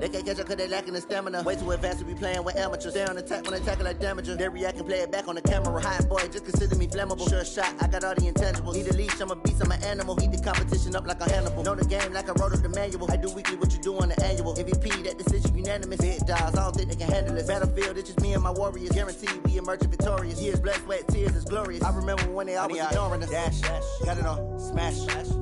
They can't catch up cause they lacking the stamina. Way too advanced to be playing with amateurs. Stay on attack when they tackle like damager. They react and play it back on the camera. Hot boy, just consider me flammable. Sure shot, I got all the intangibles. Need a leash, I'm a beast, I'm an animal. Heat the competition up like a Hannibal. Know the game like I wrote up the manual. I do weekly what you do on the annual. MVP, that decision unanimous. Big dogs, I don't think they can handle it. Battlefield, it's just me and my warriors. Guaranteed we emerging victorious. Years, blood, sweat, tears, it's glorious. I remember when they always ignoring us. Dash, got it on, smash,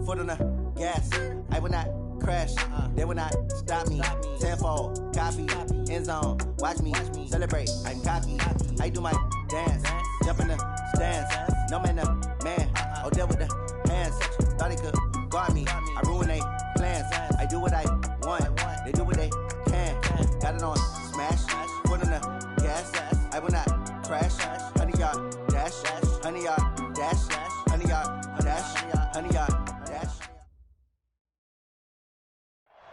foot on the gas. I will not crash, they will not stop me. Tenfold, copy, end zone, watch me celebrate. I'm cocky, I do my dance, jump in the stands. No man, man, oh deal with the hands. Thought they could guard me, I ruin they plans. I do what I want, they do what they can. Got it on, smash, foot on the gas. I will not crash, 100-yard dash, 100-yard dash, 100-yard dash, 100-yard dash.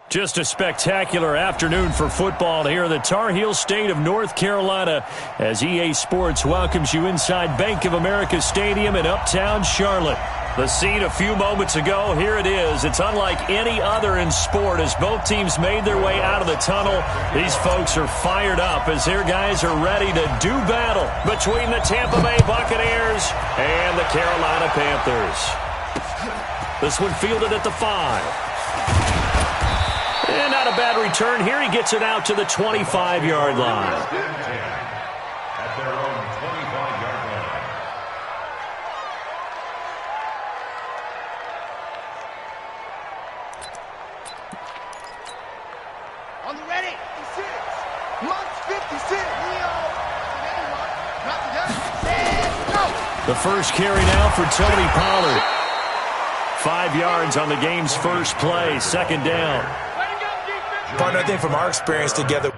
Just a spectacular afternoon for football here in the Tar Heel state of North Carolina as EA Sports welcomes you inside Bank of America Stadium in Uptown Charlotte. The scene a few moments ago, here it is. It's unlike any other in sport as both teams made their way out of the tunnel. These folks are fired up as their guys are ready to do battle between the Tampa Bay Buccaneers and the Carolina Panthers. This one fielded at the 5. And not a bad return here. He gets it out to the 25-yard line. At their own 25-yard line. On the ready. 56. Month 56. The first carry now for Tony Pollard. 5 yards on the game's first play. Second down. Partner, I think from our experience together,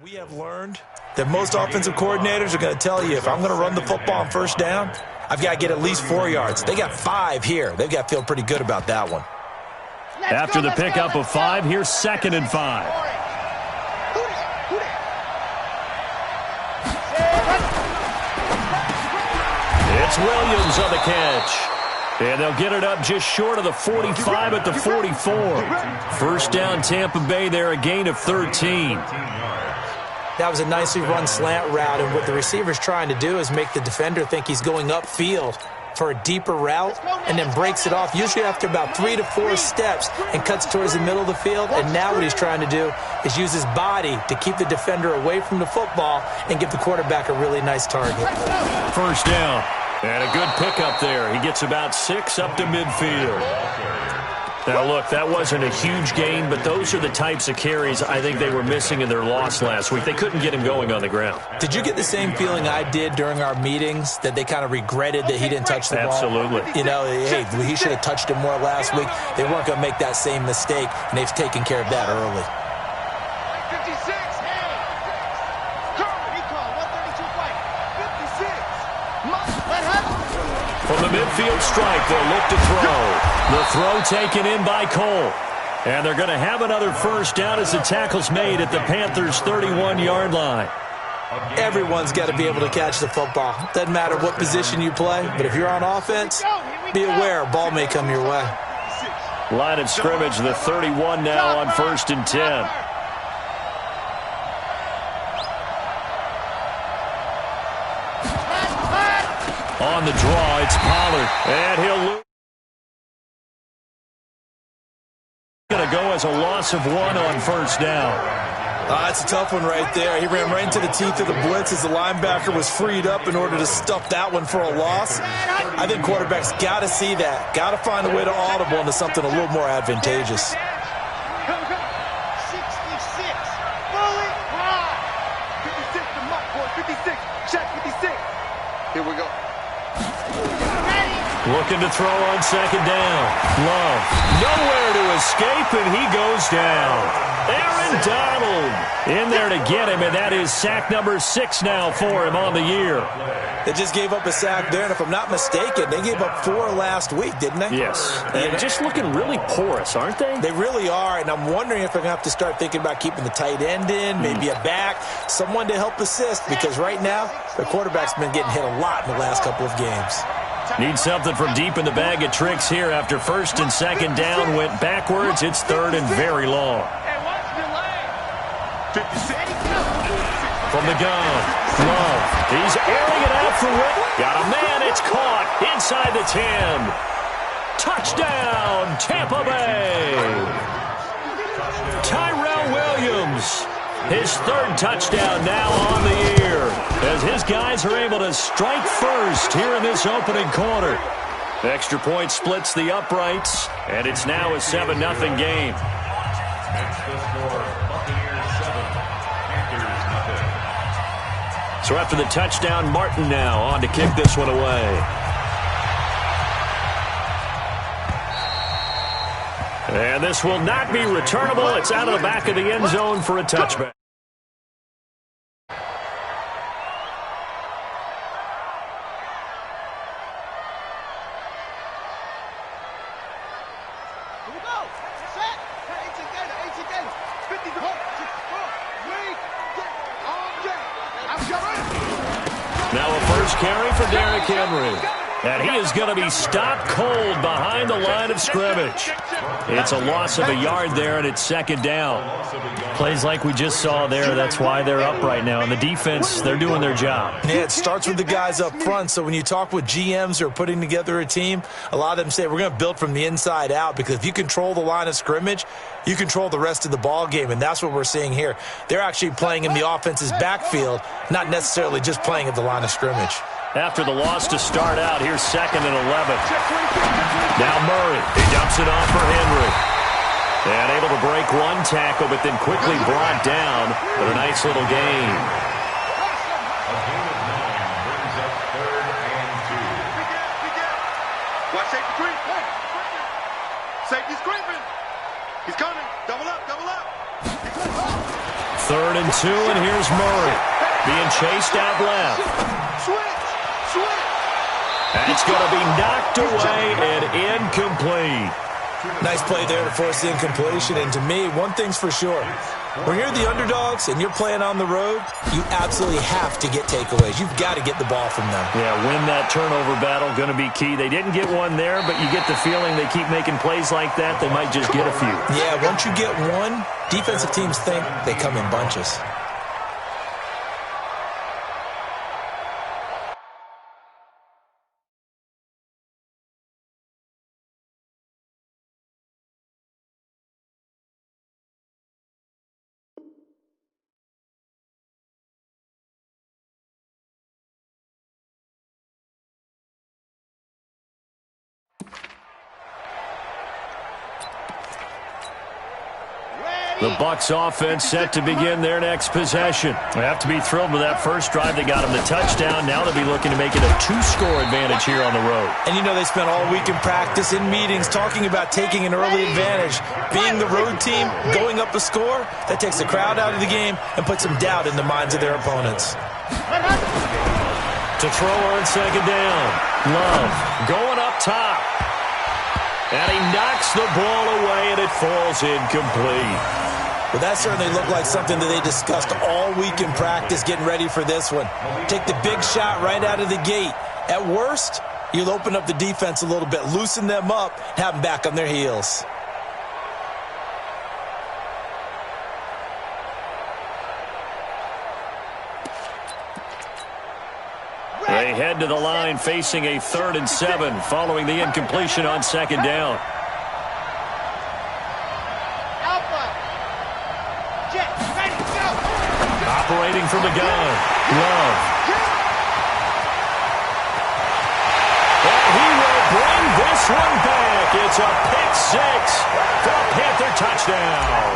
we have learned that most offensive coordinators are going to tell you, if I'm going to run the football on first down, I've got to get at least 4 yards. They got 5 here. They've got to feel pretty good about that one. After the pickup of 5, here's 2nd and 5. It's Williams on the catch. And they'll get it up just short of the 45 at the 44. First down, Tampa Bay there, a gain of 13. That was a nicely run slant route, and what the receiver's trying to do is make the defender think he's going upfield for a deeper route and then breaks it off, usually after about 3 to 4 steps, and cuts towards the middle of the field. And now what he's trying to do is use his body to keep the defender away from the football and give the quarterback a really nice target. First down. And a good pickup there. He gets about 6 up to midfield. Now, look, that wasn't a huge gain, but those are the types of carries I think they were missing in their loss last week. They couldn't get him going on the ground. Did you get the same feeling I did during our meetings, that they kind of regretted that he didn't touch the ball? Absolutely. You know, hey, he should have touched it more last week. They weren't going to make that same mistake, and they've taken care of that early. 56. Curl, he called 132 fight. 56. From the midfield strike, they'll look to throw. The throw taken in by Cole. And they're going to have another first down as the tackle's made at the Panthers' 31-yard line. Everyone's got to be able to catch the football. Doesn't matter what position you play, but if you're on offense, be aware a ball may come your way. Line of scrimmage, the 31 now on 1st and 10. On the draw, it's Pollard, and he'll lose. Going to go as a loss of 1 on first down. That's a tough one right there. He ran right into the teeth of the blitz as the linebacker was freed up in order to stuff that one for a loss. I think quarterbacks got to see that. Got to find a way to audible into something a little more advantageous. 66. Fully high. 56 to Mike, boy. 56. Check 56. Here we go. Looking to throw on second down. Love. Nowhere to escape, and he goes down. Aaron Donald in there to get him, and that is sack number 6 now for him on the year. They just gave up a sack there, and if I'm not mistaken, they gave up 4 last week, didn't they? Yes. And just looking really porous, aren't they? They really are, and I'm wondering if they're going to have to start thinking about keeping the tight end in, maybe a back, someone to help assist, because right now, their quarterback's been getting hit a lot in the last couple of games. Need something from deep in the bag of tricks here after first and second down went backwards. It's third and very long. From the gun, Love. He's airing it out for Witt. Got a man. It's caught inside the 10. Touchdown, Tampa Bay. Tyrell Williams. His 3rd touchdown now on the year as his guys are able to strike first here in this opening quarter. Extra point splits the uprights, and it's now a 7-0 game. That's the score. Buccaneers 7, Panthers nothing. So after the touchdown, Martin now on to kick this one away. And this will not be returnable. It's out of the back of the end zone for a touchback. Now a first carry for Derrick Henry. And he is going to be stopped cold behind the line of scrimmage. It's a loss of a yard there, and it's second down. Plays like we just saw there, that's why they're up right now. And the defense, they're doing their job. Yeah, it starts with the guys up front. So when you talk with GMs who are putting together a team, a lot of them say we're going to build from the inside out, because if you control the line of scrimmage, you control the rest of the ball game, and that's what we're seeing here. They're actually playing in the offense's backfield, not necessarily just playing at the line of scrimmage. After the loss to start out, here's 2nd and 11. Now Murray, he dumps it off for Henry. And able to break one tackle, but then quickly brought down. But a nice little gain. A gain of 9 brings up 3rd and 2. Watch safety creep. Safety's creeping. He's coming. Double up, double up. 3rd and 2, and here's Murray being chased out left. Switch. And it's going to be knocked away and incomplete. Nice play there to force the incompletion. And to me, one thing's for sure. When you're the underdogs and you're playing on the road, you absolutely have to get takeaways. You've got to get the ball from them. Yeah, win that turnover battle, going to be key. They didn't get one there, but you get the feeling they keep making plays like that, they might just get a few. Yeah, once you get one, defensive teams think they come in bunches. The Bucs offense set to begin their next possession. They have to be thrilled with that first drive. They got them the touchdown. Now they'll be looking to make it a 2-score advantage here on the road. And you know they spent all week in practice, in meetings, talking about taking an early advantage. Being the road team, going up a score, that takes the crowd out of the game and puts some doubt in the minds of their opponents. To throw on second down. Love going up top. And he knocks the ball away, and it falls incomplete. Well, that certainly looked like something that they discussed all week in practice, getting ready for this one. Take the big shot right out of the gate. At worst, you'll open up the defense a little bit, loosen them up, and have them back on their heels. They head to the line facing a 3rd and 7 following the incompletion on second down. Operating from the gun. Love. And he will bring this one back. It's a pick 6 for a Panther touchdown.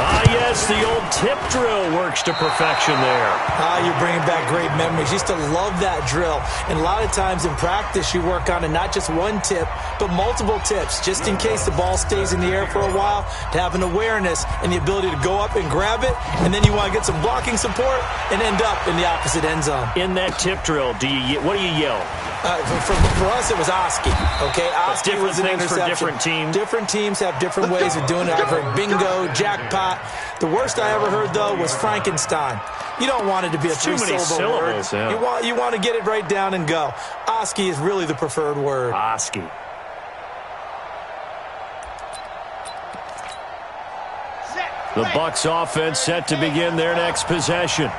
Ah, yes, the old tip drill works to perfection there. Ah, you're bringing back great memories. Used to love that drill. And a lot of times in practice, you work on it, not just one tip, but multiple tips, just in case the ball stays in the air for a while, to have an awareness and the ability to go up and grab it, and then you want to get some blocking support and end up in the opposite end zone. In that tip drill, what do you yell? For us, it was Oski. Okay, Oski was an interception. For different teams. Different teams have different ways of doing it. I've heard bingo, jackpot. The worst I ever heard, though, was Frankenstein. You don't want it to be a three-syllable word. Yeah. You want to get it right down and go. Oski is really the preferred word. Oski. The Bucs offense set to begin their next possession.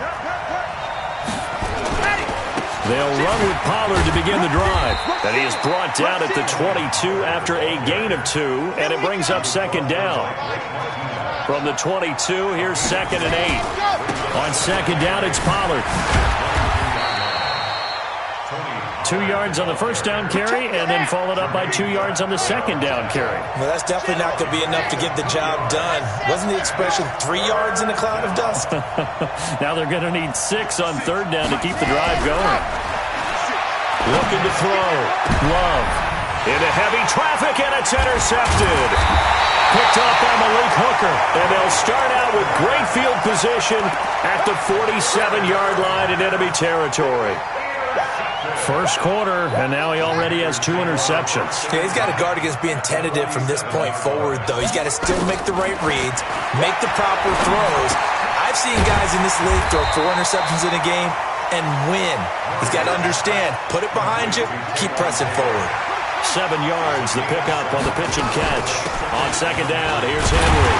They'll run with Pollard to begin the drive. And he is brought down at the 22 after a gain of 2, and it brings up second down. From the 22, here's 2nd and 8. On second down, it's Pollard. 2 yards on the first down carry, and then followed up by 2 yards on the second down carry. Well, that's definitely not going to be enough to get the job done. Wasn't the expression 3 yards in a cloud of dust? Now they're going to need 6 on third down to keep the drive going. Looking to throw. Love. Into heavy traffic, and it's intercepted. Picked up by Malik Hooker. And they'll start out with great field position at the 47-yard line in enemy territory. First quarter, and now he already has 2 interceptions. Yeah, he's got to guard against being tentative from this point forward, though. He's got to still make the right reads, make the proper throws. I've seen guys in this league throw 4 interceptions in a game and win. He's got to understand, put it behind you, keep pressing forward. 7 yards, the pickup on the pitch and catch. On second down, here's Henry.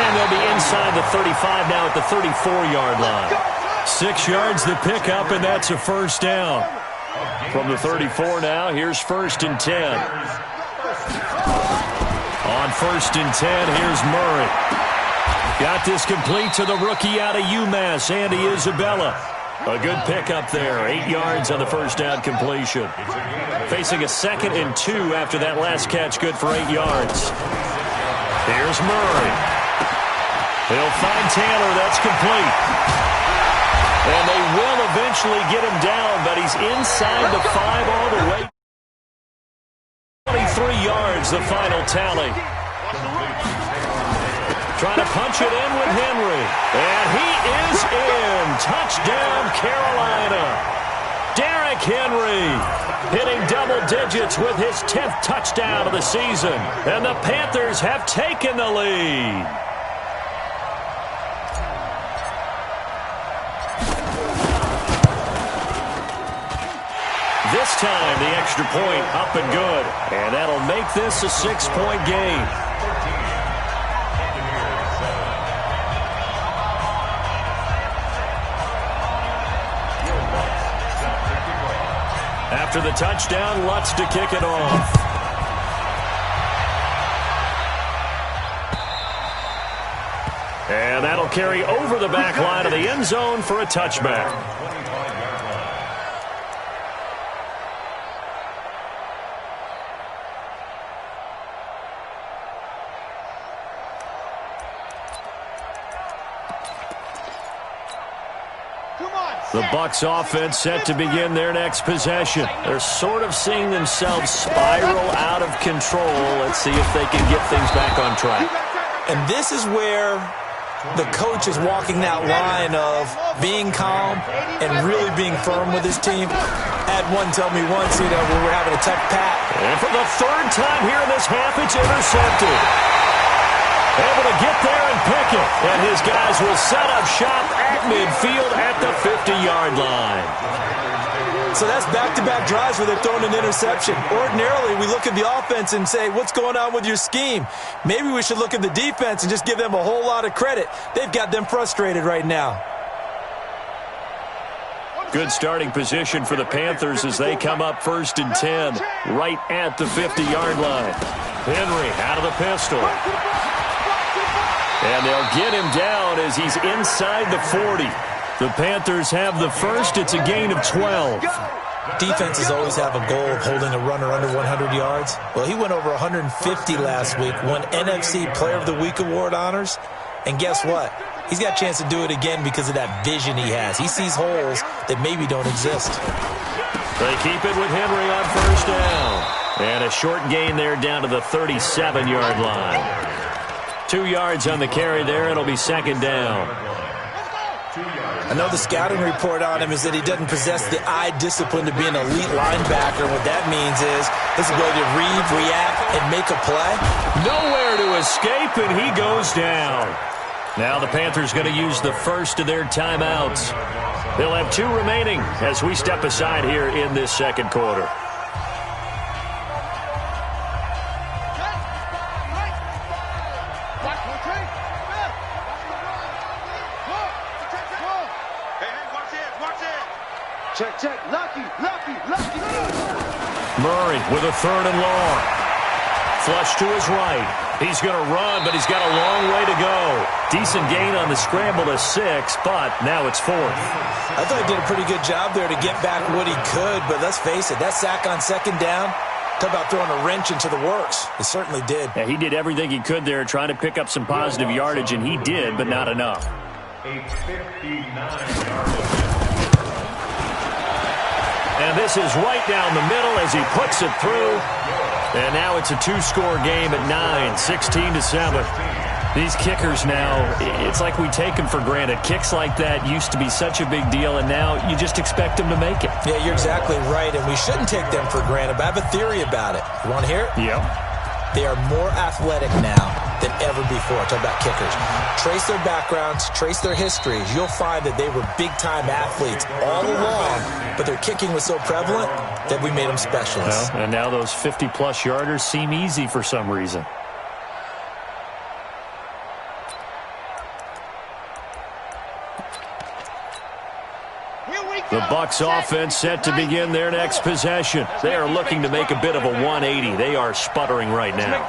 And they'll be inside the 35 now at the 34-yard line. 6 yards, the pickup, and that's a first down. From the 34 now, here's 1st and 10. On 1st and 10, here's Murray. Got this complete to the rookie out of UMass, Andy Isabella. A good pickup there, 8 yards on the first down completion. Facing a 2nd and 2 after that last catch, good for 8 yards. Here's Murray. He'll find Taylor, that's complete. And they will eventually get him down, but he's inside the 5 all the way. 23 yards, the final tally. Trying to punch it in with Henry. And he is in. Touchdown, Carolina. Derrick Henry hitting double digits with his 10th touchdown of the season. And the Panthers have taken the lead. This time, the extra point up and good. And that'll make this a 6-point game. After the touchdown, Lutz to kick it off. And that'll carry over the back line of the end zone for a touchback. The Bucs offense set to begin their next possession. They're sort of seeing themselves spiral out of control. Let's see if they can get things back on track. And this is where the coach is walking that line of being calm and really being firm with his team. I had one tell me once, when we're having a tough pat. And for the 3rd time here in this half, it's intercepted. Able to get there and pick it. And his guys will set up shop at midfield at the 50-yard line. So that's back-to-back drives where they're throwing an interception. Ordinarily, we look at the offense and say, what's going on with your scheme? Maybe we should look at the defense and just give them a whole lot of credit. They've got them frustrated right now. Good starting position for the Panthers as they come up 1st and 10, right at the 50-yard line. Henry out of the pistol. And they'll get him down as he's inside the 40. The Panthers have the first. It's a gain of 12. Defenses always have a goal of holding a runner under 100 yards. Well, he went over 150 last week, won NFC Player of the Week award honors. And guess what? He's got a chance to do it again because of that vision he has. He sees holes that maybe don't exist. They keep it with Henry on first down. And a short gain there down to the 37-yard line. 2 yards on the carry there. It'll be second down. I know the scouting report on him is that he doesn't possess the eye discipline to be an elite linebacker. What that means is his ability to read, react, and make a play. Nowhere to escape, and he goes down. Now the Panthers going to use the first of their timeouts. They'll have 2 remaining as we step aside here in this second quarter. Check. Lucky. Murray with a 3rd and long. Flush to his right. He's going to run, but he's got a long way to go. Decent gain on the scramble to 6, but now it's 4th. I thought he did a pretty good job there to get back what he could, but let's face it, that sack on second down, talk about throwing a wrench into the works. He certainly did. Yeah, he did everything he could there trying to pick up some positive yardage, and he did, but not enough. A 59-yard. And this is right down the middle as he puts it through. And now it's a 2-score game at 9, 16-7. These kickers now, it's like we take them for granted. Kicks like that used to be such a big deal, and now you just expect them to make it. Yeah, you're exactly right, and we shouldn't take them for granted, but I have a theory about it. You want to hear it? Yep. They are more athletic now than ever before. Talk about kickers. Trace their backgrounds, trace their histories. You'll find that they were big-time athletes all along, but their kicking was so prevalent that we made them specialists. Well, and now those 50-plus yarders seem easy for some reason. The Bucs offense set to begin their next possession. They are looking to make a bit of a 180. They are sputtering right now.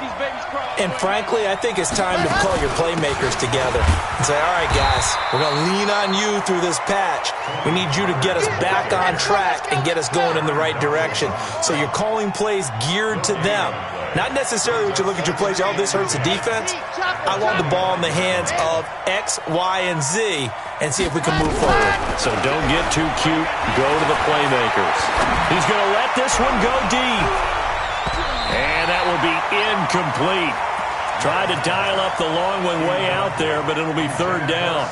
And frankly, I think it's time to call your playmakers together and say, all right, guys, we're going to lean on you through this patch. We need you to get us back on track and get us going in the right direction. So you're calling plays geared to them. Not necessarily what you look at your plays, oh, this hurts the defense. I want the ball in the hands of X, Y, and Z and see if we can move forward. So don't get too cute. Go to the playmakers. He's going to let this one go deep. And that will be incomplete. Tried to dial up the long one way out there, but it'll be 3rd down.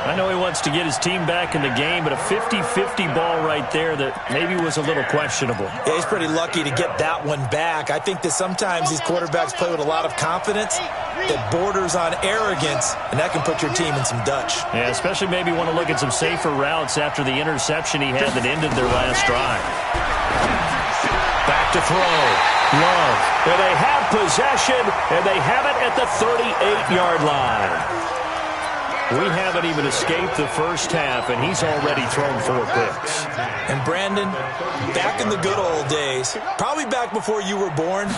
I know he wants to get his team back in the game, but a 50-50 ball right there that maybe was a little questionable. Yeah, he's pretty lucky to get that one back. I think that sometimes these quarterbacks play with a lot of confidence that borders on arrogance, and that can put your team in some Dutch. Yeah, especially maybe want to look at some safer routes after the interception he had that ended their last drive. Back to throw. Love. And they have possession, and they have it at the 38-yard line. We haven't even escaped the first half, and he's already thrown 4 picks. And Brandon, back in the good old days, probably back before you were born,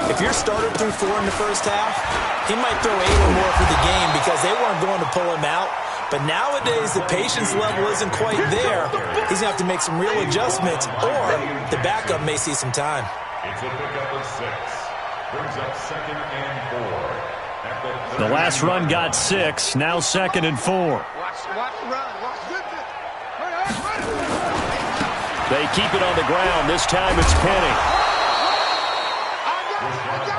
if your starter threw 4 in the first half, he might throw 8 or more for the game because they weren't going to pull him out. But nowadays, the patience level isn't quite there. He's going to have to make some real adjustments, or the backup may see some time. It's a pickup of 6. Brings up 2nd and 4. The last run got 6, now 2nd and 4. Watch the run. They keep it on the ground. This time it's Penny.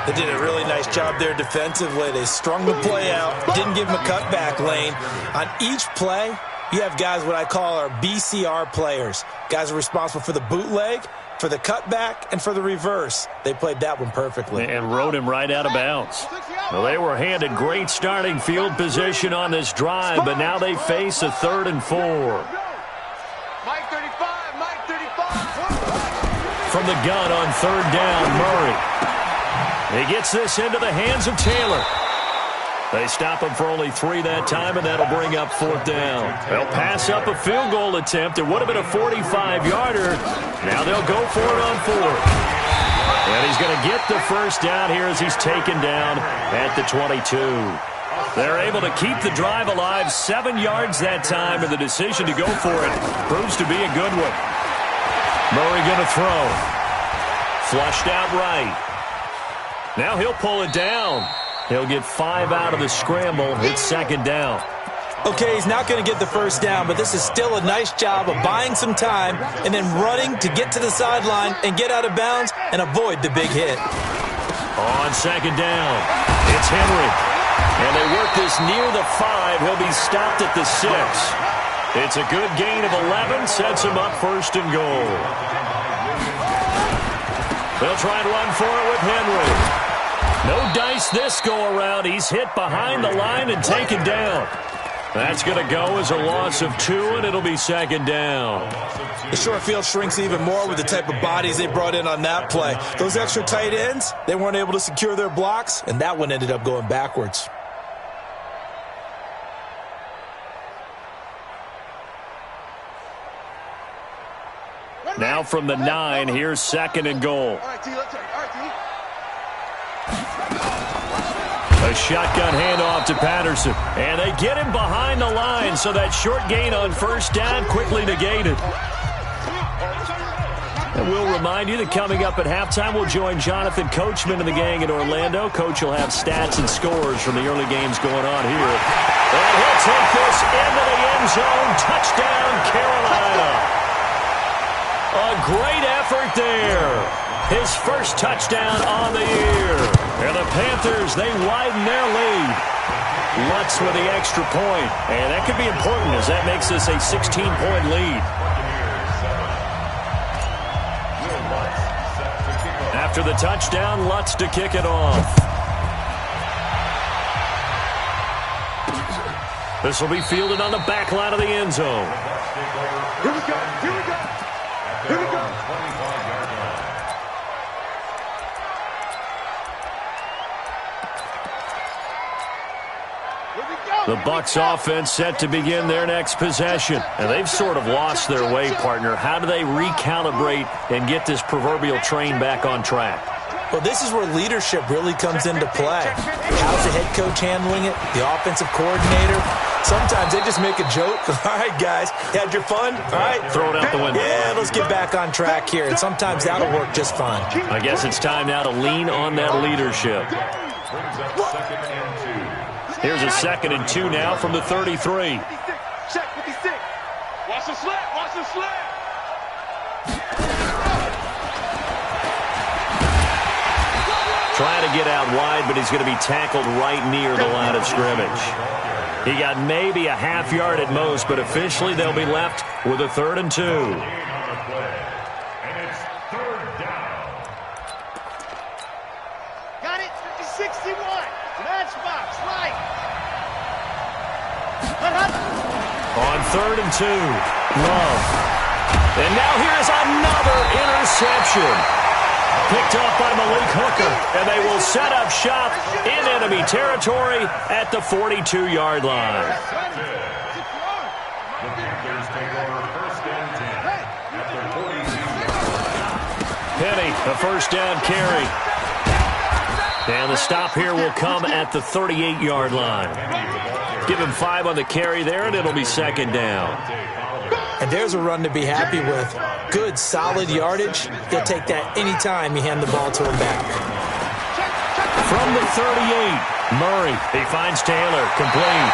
They did a really nice job there defensively. They strung the play out, didn't give him a cutback lane. On each play, you have guys what I call our BCR players. Guys are responsible for the bootleg, for the cutback, and for the reverse. They played that one perfectly. And rode him right out of bounds. Well, they were handed great starting field position on this drive, but now they face a 3rd and 4. Mike 35. From the gun on 3rd down, Murray. He gets this into the hands of Taylor. They stop him for only 3 that time, and that'll bring up 4th down. They'll pass up a field goal attempt. It would have been a 45-yarder. Now they'll go for it on 4th. And he's going to get the first down here as he's taken down at the 22. They're able to keep the drive alive, 7 yards that time, and the decision to go for it proves to be a good one. Murray going to throw. Flushed out right. Now he'll pull it down. He'll get 5 out of the scramble. It's second down. Okay, he's not going to get the first down, but this is still a nice job of buying some time and then running to get to the sideline and get out of bounds and avoid the big hit. On second down, it's Henry. And they work this near the 5. He'll be stopped at the 6. It's a good gain of 11, sets him up first and goal. They'll try and run for it with Henry. No dice this go-around. He's hit behind the line and taken down. That's going to go as a loss of 2, and it'll be second down. The short field shrinks even more with the type of bodies they brought in on that play. Those extra tight ends, they weren't able to secure their blocks, and that one ended up going backwards. Now from the 9, here's second and goal. A shotgun handoff to Patterson. And they get him behind the line, so that short gain on first down quickly negated. And we'll remind you that coming up at halftime, we'll join Jonathan Coachman and the gang in Orlando. Coach will have stats and scores from the early games going on here. And he'll take this into the end zone. Touchdown, Carolina. A great effort there. His first touchdown on the year. And the Panthers, they widen their lead. Lutz with the extra point. And that could be important as that makes this a 16-point lead. After the touchdown, Lutz to kick it off. This will be fielded on the back line of the end zone. Here we go. Here we go. Here we go. The Bucs offense set to begin their next possession. And they've sort of lost their way, partner. How do they recalibrate and get this proverbial train back on track? Well, this is where leadership really comes into play. How's the head coach handling it? The offensive coordinator? Sometimes they just make a joke. All right, guys, you had your fun? All right. Throw it out the window. Yeah, let's get back on track here. And sometimes that'll work just fine. I guess it's time now to lean on that leadership. Here's a second and 2 now from the 33. Check 56. Watch the slant. Watch the slant. Trying to get out wide, but he's going to be tackled right near the line of scrimmage. He got maybe a half yard at most, but officially they'll be left with a 3rd and 2. And it's 3rd down. Got it. 61. Matchbox. Right. On 3rd and 2, Love. And now here's another interception. Picked up by Malik Hooker, and they will set up shop in enemy territory at the 42-yard line. The Panthers take over 1st and 10 at their 42. Penny, the first down carry. And the stop here will come at the 38-yard line. Give him 5 on the carry there, and it'll be second down. And there's a run to be happy with. Good, solid yardage. He'll take that anytime you hand the ball to him back. From the 38, Murray. He finds Taylor, complete.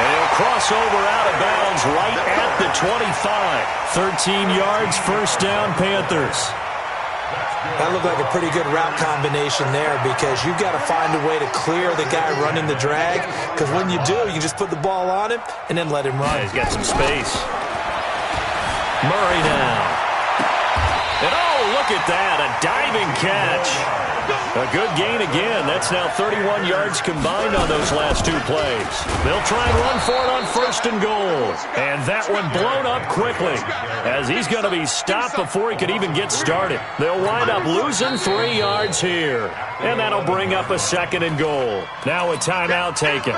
And he'll cross over out of bounds right at the 25. 13 yards, first down, Panthers. That looked like a pretty good route combination there because you've got to find a way to clear the guy running the drag, because when you do, you just put the ball on him and then let him run. Yeah, he's got some space. Murray now. And oh, look at that, a diving catch. A good gain again. That's now 31 yards combined on those last 2 plays. They'll try and run for it on 1st and goal. And that one blown up quickly as he's going to be stopped before he could even get started. They'll wind up losing 3 yards here. And that'll bring up a 2nd and goal. Now a timeout taken.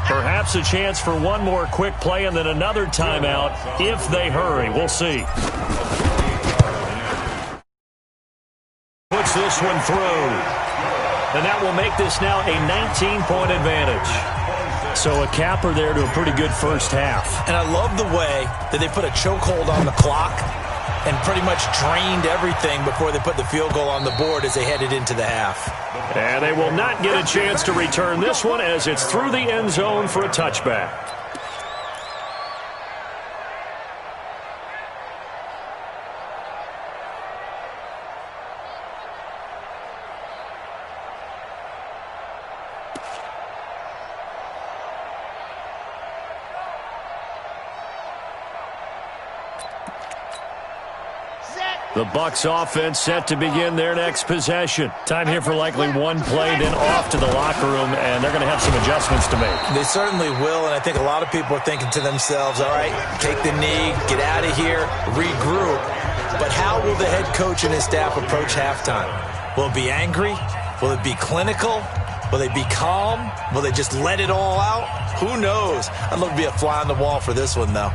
Perhaps a chance for one more quick play and then another timeout if they hurry. We'll see. Puts this one through. And that will make this now a 19-point advantage. So a capper there to a pretty good first half. And I love the way that they put a chokehold on the clock. and pretty much drained everything before they put the field goal on the board as they headed into the half. And they will not get a chance to return this one as it's through the end zone for a touchback. The Bucs offense set to begin their next possession. Time here for likely one play, then off to the locker room, and they're going to have some adjustments to make. They certainly will, and I think a lot of people are thinking to themselves, all right, take the knee, get out of here, regroup. But how will the head coach and his staff approach halftime? Will it be angry? Will it be clinical? Will they be calm? Will they just let it all out? Who knows? I'd love to be a fly on the wall for this one, though.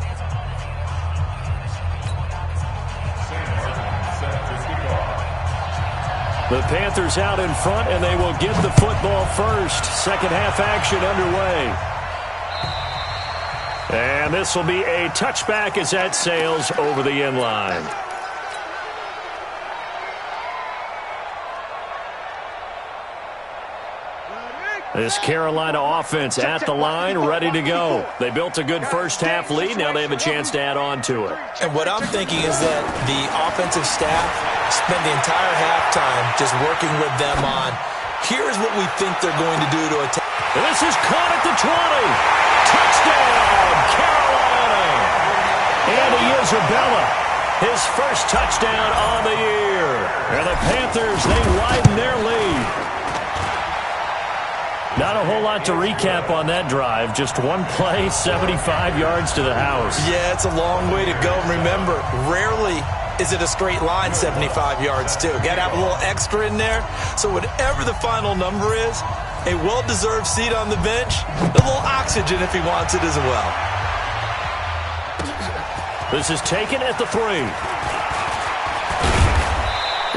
The Panthers out in front, and they will get the football first. Second half action underway. And this will be a touchback as that sails over the end line. This Carolina offense at the line, ready to go. They built a good first-half lead. Now they have a chance to add on to it. And what I'm thinking is that the offensive staff spent the entire halftime just working with them on, here's what we think they're going to do to attack. And this is caught at the 20. Touchdown, Carolina. Andy Isabella, his first touchdown on the year. And the Panthers, they widen their lead. Not a whole lot to recap on that drive. Just one play, 75 yards to the house. Yeah, it's a long way to go. Remember, rarely is it a straight line 75 yards, too. Got to have a little extra in there. So whatever the final number is, a well-deserved seat on the bench, a little oxygen if he wants it as well. This is taken at the 3.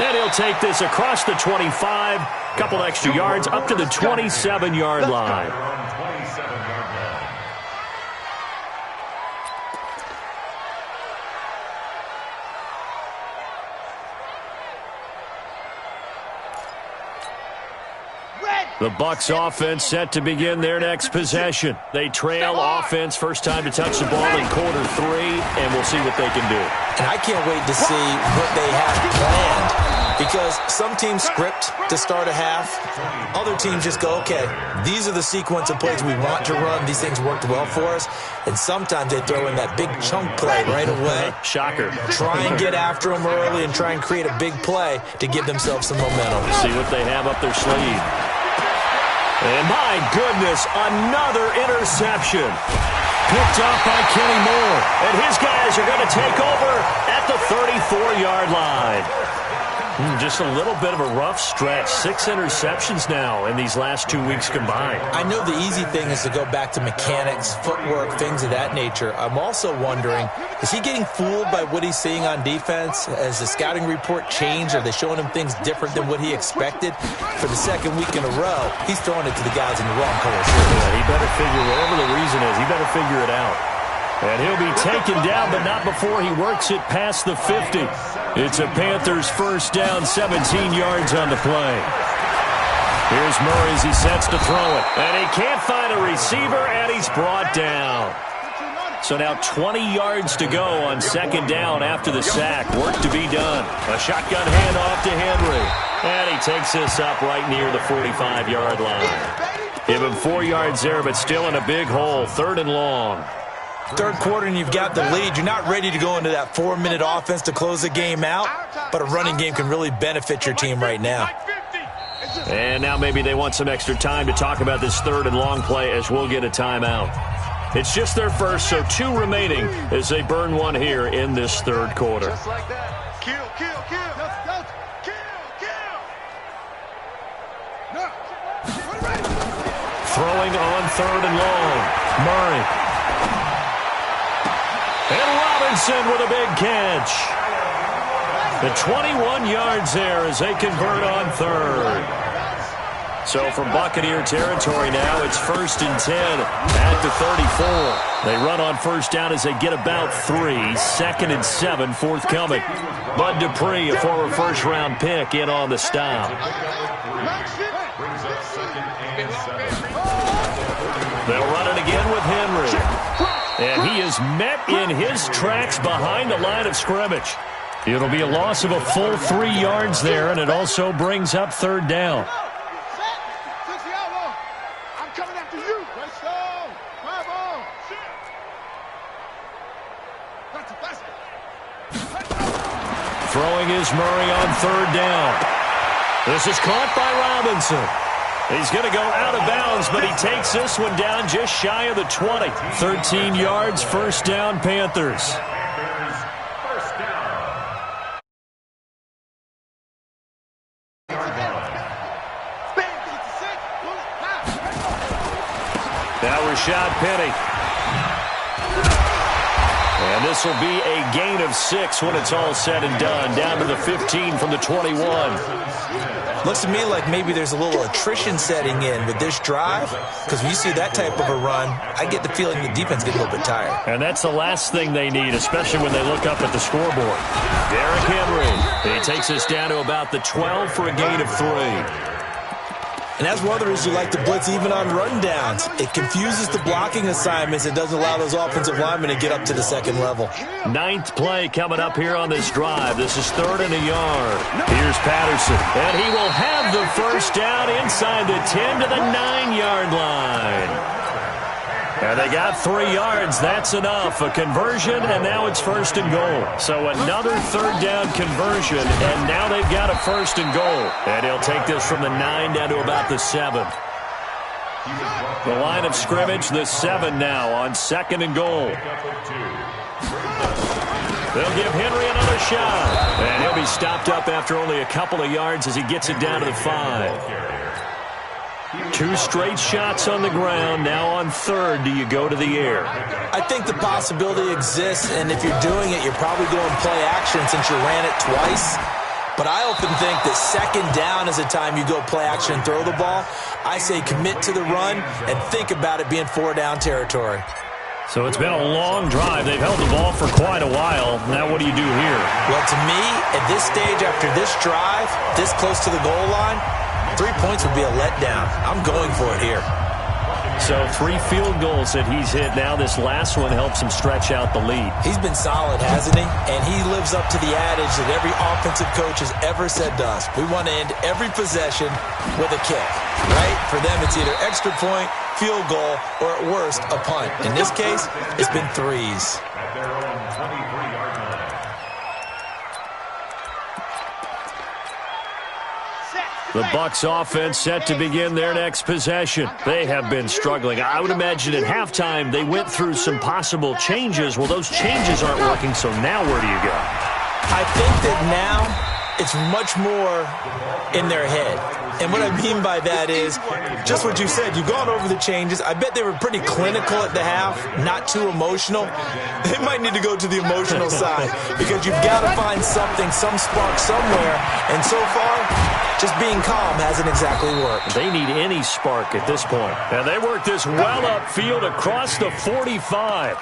And he'll take this across the 25. Couple extra yards up to the 27-yard line. The Bucs offense set to begin their next possession. They trail offense, first time to touch the ball in quarter 3, and we'll see what they can do. And I can't wait to see what they have planned, because some teams script to start a half. Other teams just go, okay, these are the sequence of plays we want to run. These things worked well for us. And sometimes they throw in that big chunk play right away. Shocker. Try and get after them early and try and create a big play to give themselves some momentum. See what they have up their sleeve. And my goodness, another interception. Picked up by Kenny Moore. And his guys are going to take over at the 34-yard line. Just a little bit of a rough stretch. 6 interceptions now in these last 2 weeks combined. I know the easy thing is to go back to mechanics, footwork, things of that nature. I'm also wondering, is he getting fooled by what he's seeing on defense? Has the scouting report changed? Are they showing him things different than what he expected? For the second week in a row, he's throwing it to the guys in the wrong color shirts. Yeah, he better figure, whatever the reason is, he better figure it out. And he'll be taken down, but not before he works it past the 50. It's a Panthers first down, 17 yards on the play. Here's Murray as he sets to throw it. And he can't find a receiver, and he's brought down. So now 20 yards to go on second down after the sack. Work to be done. A shotgun handoff to Henry. And he takes this up right near the 45-yard line. Give him 4 yards there, but still in a big hole. 3rd and long. Third quarter and you've got the lead. You're not ready to go into that 4-minute offense to close the game out, but a running game can really benefit your team right now. And now maybe they want some extra time to talk about this 3rd and long play as we'll get a timeout. It's just their first, so 2 remaining as they burn one here in this 3rd quarter. Just like that. Kill, kill, kill. Throwing on 3rd and long. Murray. And Robinson with a big catch. The 21 yards there as they convert on 3rd. So from Buccaneer territory now, it's 1st and 10 at the 34. They run on first down as they get about 3. 2nd and 7 forthcoming. Bud Dupree, a former first-round pick, in on the stop. They'll run it again with Henry. And he is met in his tracks behind the line of scrimmage. It'll be a loss of a full 3 yards there, and it also brings up 3rd down. Throwing is Murray on 3rd down. This is caught by Robinson. He's going to go out of bounds, but he takes this one down just shy of the 20. 13 yards, 1st down, Panthers. Now Rashad Penny. And this will be a gain of 6 when it's all said and done. Down to the 15 from the 21. Looks to me like maybe there's a little attrition setting in with this drive, because when you see that type of a run, I get the feeling the defense gets a little bit tired. And that's the last thing they need, especially when they look up at the scoreboard. Derrick Henry. He takes us down to about the 12 for a gain of 3. And that's one of the reasons you like to blitz even on rundowns. It confuses the blocking assignments. It doesn't allow those offensive linemen to get up to the 2nd level. 9th play coming up here on this drive. This is 3rd and a yard. Here's Patterson. And he will have the 1st down inside the 10 to the 9-yard line. And they got 3 yards. That's enough. A conversion, and now it's 1st and goal. So another 3rd down conversion, and now they've got a 1st and goal. And he'll take this from the 9 down to about the 7. The line of scrimmage, the 7 now on 2nd and goal. They'll give Henry another shot. And he'll be stopped up after only a couple of yards as he gets it down to the 5. 2 straight shots on the ground. Now on 3rd, do you go to the air? I think the possibility exists, and if you're doing it, you're probably going play action since you ran it twice. But I often think that 2nd down is the time you go play action and throw the ball. I say commit to the run and think about it being 4-down territory. So it's been a long drive. They've held the ball for quite a while. Now what do you do here? Well, to me, at this stage after this drive, this close to the goal line, 3 points would be a letdown. I'm going for it here. So 3 field goals that he's hit now. This last one helps him stretch out the lead. He's been solid, hasn't he? And he lives up to the adage that every offensive coach has ever said to us. We want to end every possession with a kick, right? For them, it's either extra point, field goal, or at worst, a punt. In this case, it's been 3s. At their own 23-yard line. The Bucs offense set to begin their next possession. They have been struggling. I would imagine at halftime they went through some possible changes. Well, those changes aren't working, so now where do you go? I think that now it's much more in their head. And what I mean by that is just what you said. You've gone over the changes. I bet they were pretty clinical at the half, not too emotional. They might need to go to the emotional side because you've got to find something, some spark somewhere. And so far, just being calm hasn't exactly worked. They need any spark at this point. And they work this well upfield across the 45.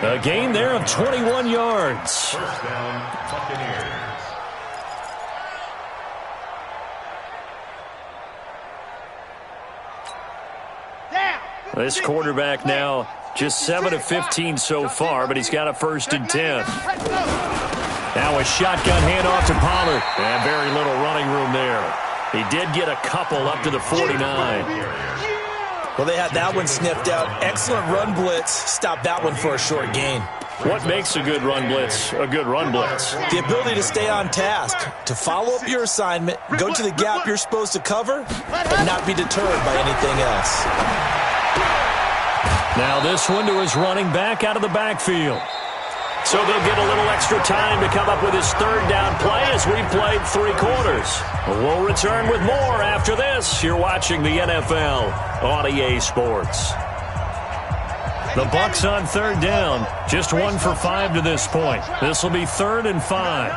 A gain there of 21 yards. 1st down, Buccaneers. This quarterback now just 7 of 15 so far, but he's got a 1st and 10. Now a shotgun handoff to Pollard. And very little running room there. He did get a couple up to the 49. Well, they had that one sniffed out. Excellent run blitz. Stopped that one for a short gain. What makes a good run blitz a good run blitz? The ability to stay on task, to follow up your assignment, go to the gap you're supposed to cover, and not be deterred by anything else. Now this one to his running back out of the backfield. So they'll get a little extra time to come up with his 3rd down play as we played 3 quarters. We'll return with more after this. You're watching the NFL on EA Sports. The Bucs on 3rd down, just 1 for 5 to this point. This will be 3rd and 5.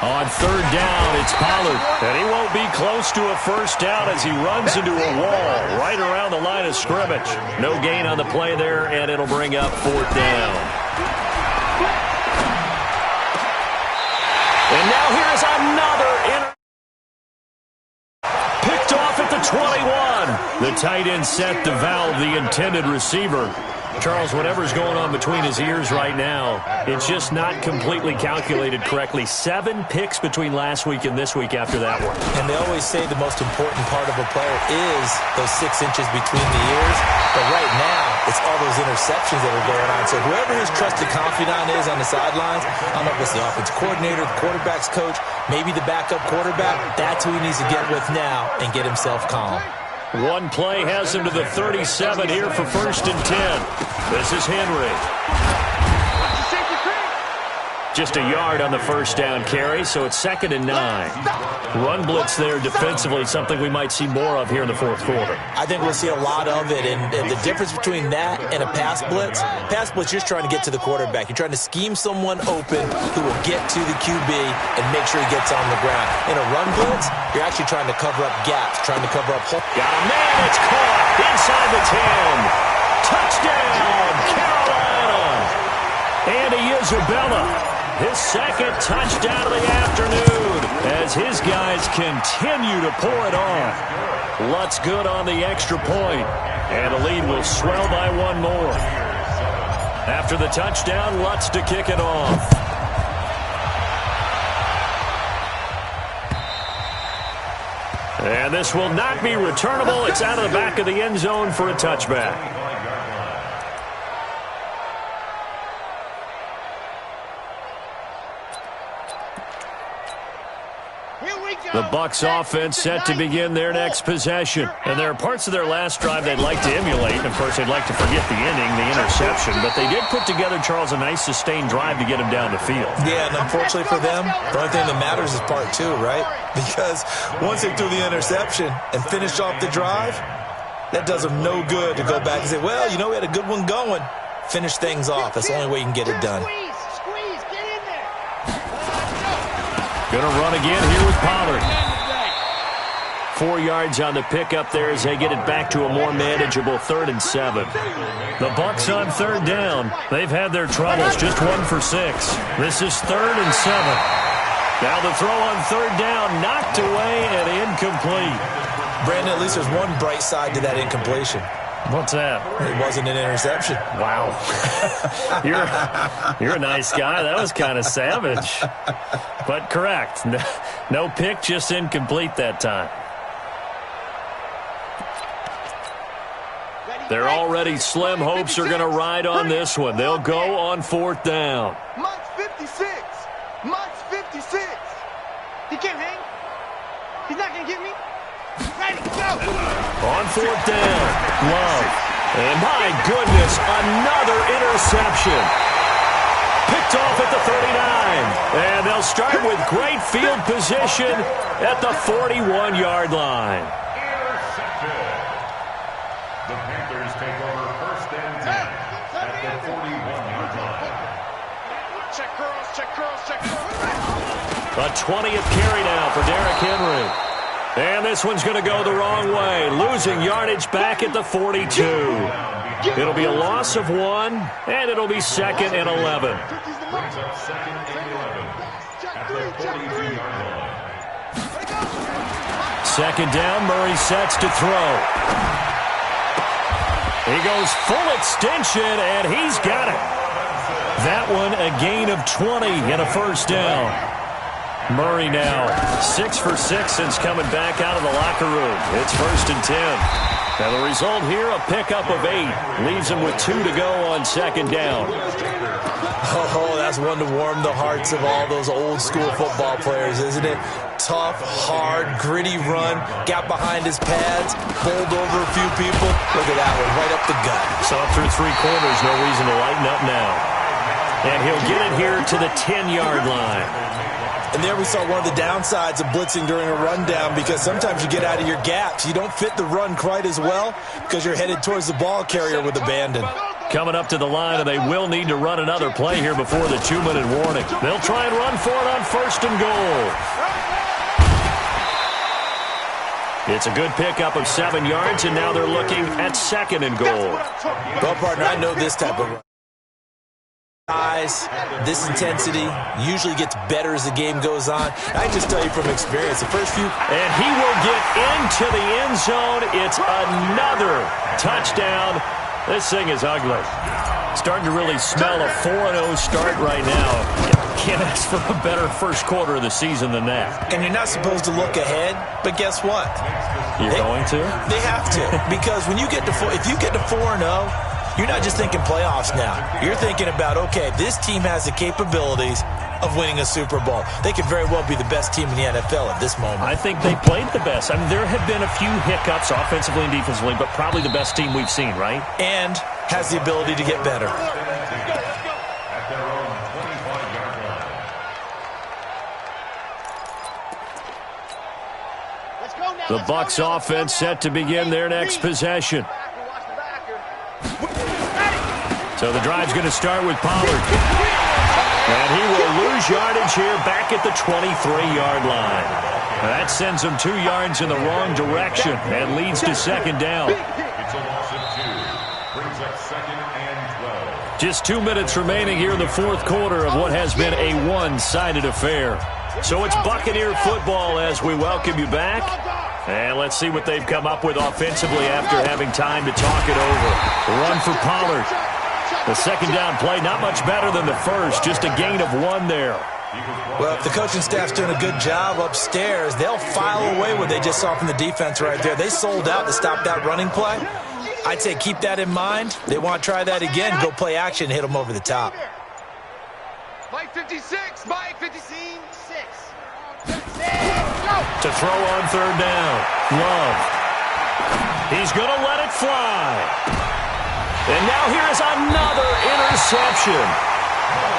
On third down, it's Pollard. And he won't be close to a first down as he runs into a wall right around the line of scrimmage. No gain on the play there, and it'll bring up fourth down. And now here's another picked off at the 21. The tight end set to valve the intended receiver. Charles, whatever's going on between his ears right now, it's just not completely calculated correctly. 7 picks between last week and this week after that one. And they always say the most important part of a player is those 6 inches between the ears. But right now, it's all those interceptions that are going on. So whoever his trusted confidant is on the sidelines, I don't know if it's the offensive coordinator, the quarterback's coach, maybe the backup quarterback, that's who he needs to get with now and get himself calm. One play has him to the 37 here for 1st and 10. This is Henry. Just a yard on the first down carry, so it's 2nd and 9. Run blitz there defensively, something we might see more of here in the fourth quarter. I think we'll see a lot of it, and the difference between that and a pass blitz, you're just trying to get to the quarterback. You're trying to scheme someone open who will get to the QB and make sure he gets on the ground. In a run blitz, you're actually trying to cover up gaps, trying to cover up holes. Got a man, it's caught inside the 10. Touchdown, Carolina. Andy Isabella. His 2nd touchdown of the afternoon as his guys continue to pour it on. Lutz good on the extra point, and the lead will swell by 1 more. After the touchdown, Lutz to kick it off. And this will not be returnable. It's out of the back of the end zone for a touchback. The Bucs offense set to begin their next possession. And there are parts of their last drive they'd like to emulate. And, of course, they'd like to forget the ending, the interception. But they did put together, Charles, a nice sustained drive to get him down the field. Yeah, and unfortunately for them, the only thing that matters is part 2, right? Because once they threw the interception and finished off the drive, that does them no good to go back and say, well, you know, we had a good one going. Finish things off. That's the only way you can get it done. Going to run again here with Pollard. 4 yards on the pickup there as they get it back to a more manageable 3rd and 7. The Bucs on 3rd down. They've had their troubles, just 1 for 6. This is 3rd and 7. Now the throw on 3rd down, knocked away and incomplete. Brandon, at least there's one bright side to that incompletion. What's that? It wasn't an interception. Wow. You're a nice guy. That was kind of savage. But correct. No pick, just incomplete that time. Their already slim hopes are going to ride on this one. They'll go on 4th down. Monk's 56. Monk's 56. He can't hang. He's not going to get me. Ready, go. On 4th down, Love. And my goodness, another interception. Picked off at the 39. And they'll start with great field position at the 41-yard line. Intercepted. The Panthers take over 1st and 10 at the 41-yard line. Check girls, check girls, check girls. A 20th carry now for Derrick Henry. And this one's going to go the wrong way, losing yardage back at the 42. It'll be a loss of 1, and it'll be 2nd and 11. Brings up 2nd and 11 at the 42-yard line. 2nd down, Murray sets to throw. He goes full extension, and he's got it. That one a gain of 20 and a 1st down. Murray now 6 for 6 since coming back out of the locker room. It's 1st and 10. And the result here, a pickup of 8. Leaves him with 2 to go on 2nd down. Oh, that's one to warm the hearts of all those old school football players, isn't it? Tough, hard, gritty run. Got behind his pads, bowled over a few people. Look at that one, right up the gut. So up through 3 quarters, no reason to lighten up now. And he'll get it here to the 10-yard line. And there we saw one of the downsides of blitzing during a rundown, because sometimes you get out of your gaps. You don't fit the run quite as well because you're headed towards the ball carrier with abandon. coming up to the line, and they will need to run another play here before the 2-minute warning. They'll try and run for it on 1st and goal. It's a good pickup of 7 yards, and now they're looking at 2nd and goal. Well, partner, I know this type of run. Size, this intensity usually gets better as the game goes on. I can just tell you from experience, the first few... And he will get into the end zone. It's another touchdown. This thing is ugly. Starting to really smell a 4-0 start right now. Can't ask for a better first quarter of the season than that. And you're not supposed to look ahead, but guess what? You're going to? They have to. Because when you get to if you get to 4-0, you're not just thinking playoffs now. You're thinking about, okay, this team has the capabilities of winning a Super Bowl. They could very well be the best team in the NFL at this moment. I think they played the best. I mean, there have been a few hiccups offensively and defensively, but probably the best team we've seen, right? And has the ability to get better. At their own 25-yard line. The Bucs offense set to begin their next possession. So the drive's going to start with Pollard. And he will lose yardage here back at the 23-yard line. That sends him 2 yards in the wrong direction and leads to 2nd down. It's a loss of 2. Brings up 2nd and 12. Just 2 minutes remaining here in the 4th quarter of what has been a one-sided affair. So it's Buccaneer football as we welcome you back. And let's see what they've come up with offensively after having time to talk it over. The run for Pollard. The 2nd down play, not much better than the first, just a gain of 1 there. Well, if the coaching staff's doing a good job upstairs, they'll file away what they just saw from the defense right there. They sold out to stop that running play. I'd say keep that in mind. They want to try that again, go play action, hit them over the top. Mike 56, Mike 56. To throw on 3rd down. Love. He's going to let it fly. And now here is another interception.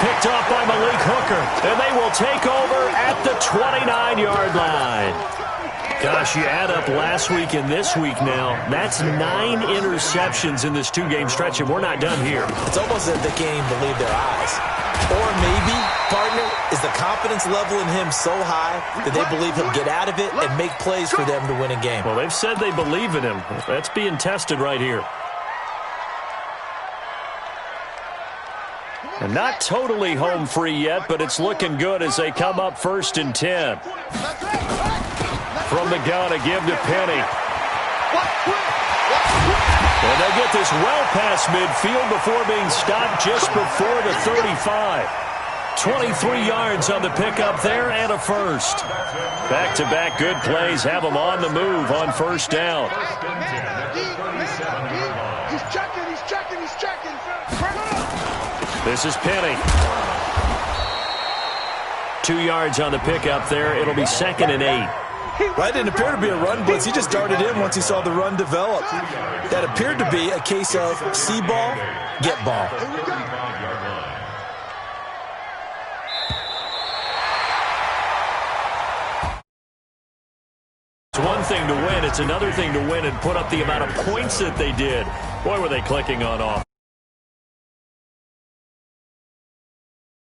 Picked off by Malik Hooker. And they will take over at the 29-yard line. Gosh, you add up last week and this week now. That's 9 interceptions in this 2-game stretch, and we're not done here. It's almost as if they can't even believe their eyes. Or maybe, partner, is the confidence level in him so high that they believe he'll get out of it and make plays for them to win a game. Well, they've said they believe in him. That's being tested right here. And not totally home free yet, but it's looking good as they come up 1st and 10. From the gun, a give to Penny. And they get this well past midfield before being stopped just before the 35. 23 yards on the pickup there and a first. Back-to-back good plays have them on the move on 1st down. He's checking. This is Penny. 2 yards on the pickup there. It'll be 2nd and 8. Right, didn't appear to be a run blitz. He just darted in once he saw the run develop. That appeared to be a case of see ball, get ball. It's one thing to win. It's another thing to win and put up the amount of points that they did. Boy, were they clicking on off.